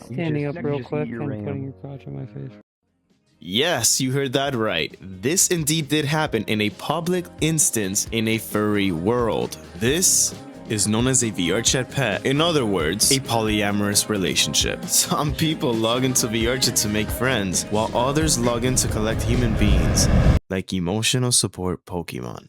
Standing up real quick and putting your crotch on my face. Yes, you heard that right. This indeed did happen in a public instance in a furry world. This is known as a VRChat pet. In other words, a polyamorous relationship. Some people log into VRChat to make friends, while others log in to collect human beings, like emotional support Pokemon.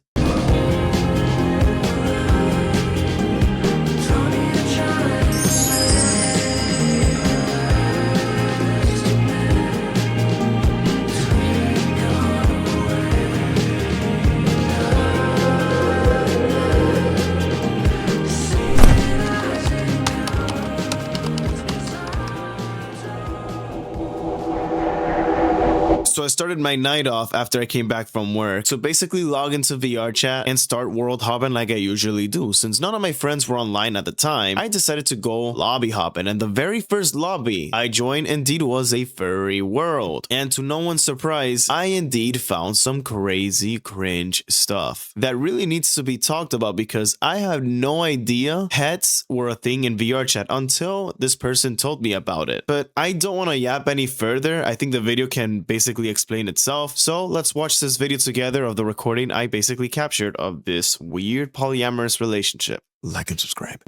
So I started my night off after I came back from work. So basically log into VRChat and start world hopping like I usually do. Since none of my friends were online at the time, I decided to go lobby hopping. And the very first lobby I joined indeed was a furry world. And to no one's surprise, I indeed found some crazy cringe stuff that really needs to be talked about, because I have no idea pets were a thing in VRChat until this person told me about it. But I don't want to yap any further. I think the video can basically explain itself. So let's watch this video together of the recording I basically captured of this weird polyamorous relationship. Like and subscribe.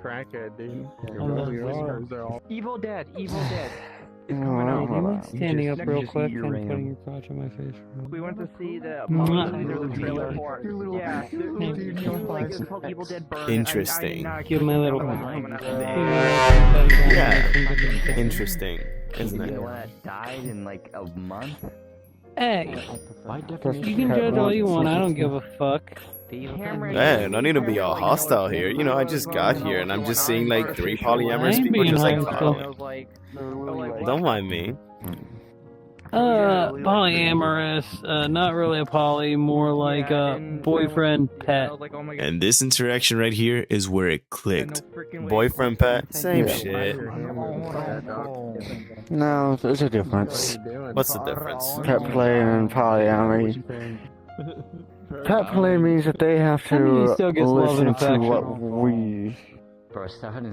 Crackhead, dude. Evil Dead. Standing up real quick and putting your crotch on my face. We went to see the trailer for. Yeah, it's called Evil Dead Burn. Interesting. Give my little. Yeah, interesting, isn't it? The one that died in like a month. Hey, you can judge all you want. I don't give a fuck. Man, no need to be all hostile here. You know, I just got here and I'm just seeing like 3 polyamorous people just like don't mind me. Polyamorous, not really a poly, more like a boyfriend pet. And this interaction right here is where it clicked. Boyfriend pet, same shit. No, there's a difference. What's the difference? Pet play and polyamory. Pet play means that they have to listen to what we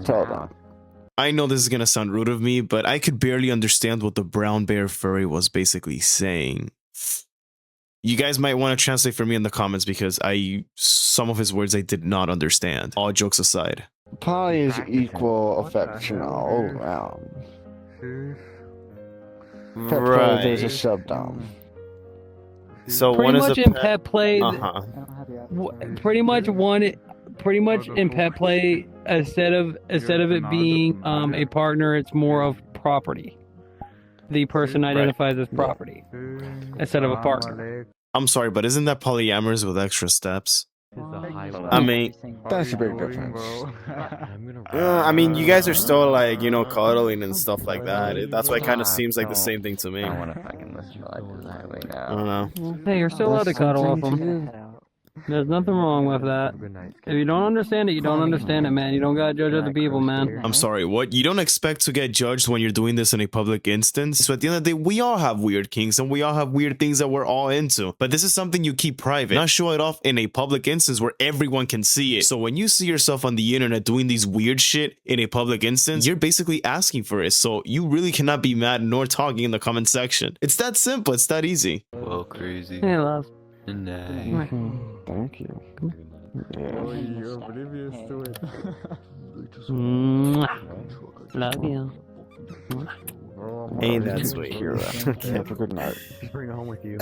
tell them. I know this is gonna sound rude of me, but I could barely understand what the brown bear furry was basically saying. You guys might want to translate for me in the comments, because some of his words I did not understand. All jokes aside. Poly is equal affection all around. Pet play, there's a shutdown. So pretty one is much a in pet, pet play. Pretty much in pet play, instead of it being a partner, it's more of property. The person identifies as property instead of a partner. I'm sorry, but isn't that polyamorous with extra steps? I mean, that's a big difference. I mean, you guys are still like, you know, cuddling and stuff like that. That's why it kind of seems like the same thing to me. I don't know. Hey, you're still allowed to cuddle with them. There's nothing wrong with that. If you don't understand it, you don't understand it, man. You don't gotta judge other people, man. I'm sorry, what? You don't expect to get judged when you're doing this in a public instance? So at the end of the day, we all have weird kinks and we all have weird things that we're all into. But this is something you keep private, not show it off in a public instance where everyone can see it. So when you see yourself on the internet doing these weird shit in a public instance, you're basically asking for it. So you really cannot be mad nor talking in the comment section. It's that simple. It's that easy. Well, crazy. Hey, love. Nice. Thank you. You're oblivious to it. Love you. Ain't that sweet. Have a good night. Bring it home with you.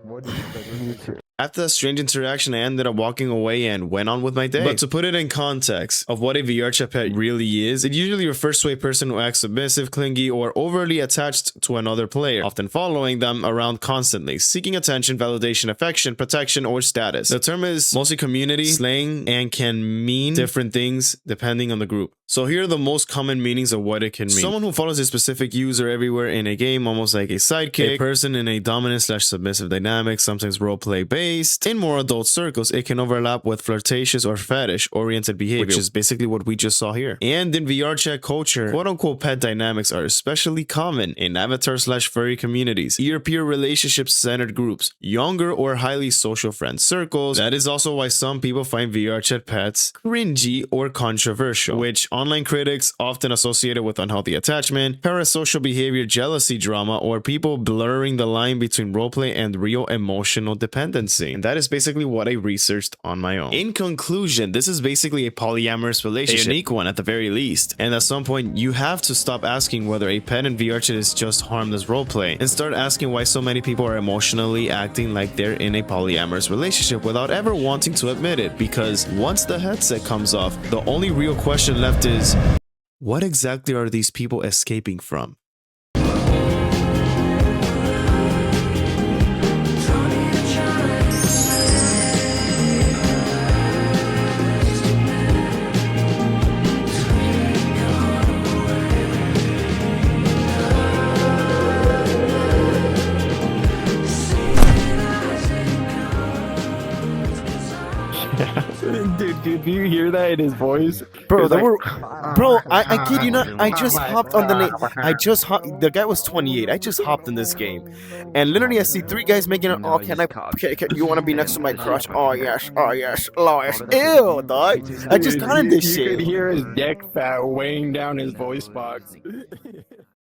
What did you say? After that strange interaction, I ended up walking away and went on with my day. But to put it in context of what a VRChat pet really is, it usually refers to a person who acts submissive, clingy, or overly attached to another player, often following them around constantly, seeking attention, validation, affection, protection, or status. The term is mostly community slang and can mean different things depending on the group. So here are the most common meanings of what it can mean. Someone who follows a specific user everywhere in a game, almost like a sidekick. A person in a dominant/submissive dynamic, sometimes roleplay based. In more adult circles, it can overlap with flirtatious or fetish-oriented behavior, which is basically what we just saw here. And in VRChat culture, quote-unquote pet dynamics are especially common in avatar/furry communities, peer-peer relationship-centered groups, younger or highly social friend circles. That is also why some people find VRChat pets cringy or controversial, which online critics often associated with unhealthy attachment, parasocial behavior, jealousy drama, or people blurring the line between roleplay and real emotional dependency. And that is basically what I researched on my own. In conclusion, this is basically a polyamorous relationship, a unique one at the very least. And at some point, you have to stop asking whether a pet in VRChat is just harmless roleplay and start asking why so many people are emotionally acting like they're in a polyamorous relationship without ever wanting to admit it. Because once the headset comes off, the only real question left is, what exactly are these people escaping from? Dude, do you hear that in his voice? Bro, It's like, I kid you not, I just hopped on the guy was 28, I just hopped in this game, and literally I see 3 guys making it, oh, you wanna be next to my crush? Oh yes, ew, dog, I just got in this you shit. could hear his neck fat weighing down his voice box.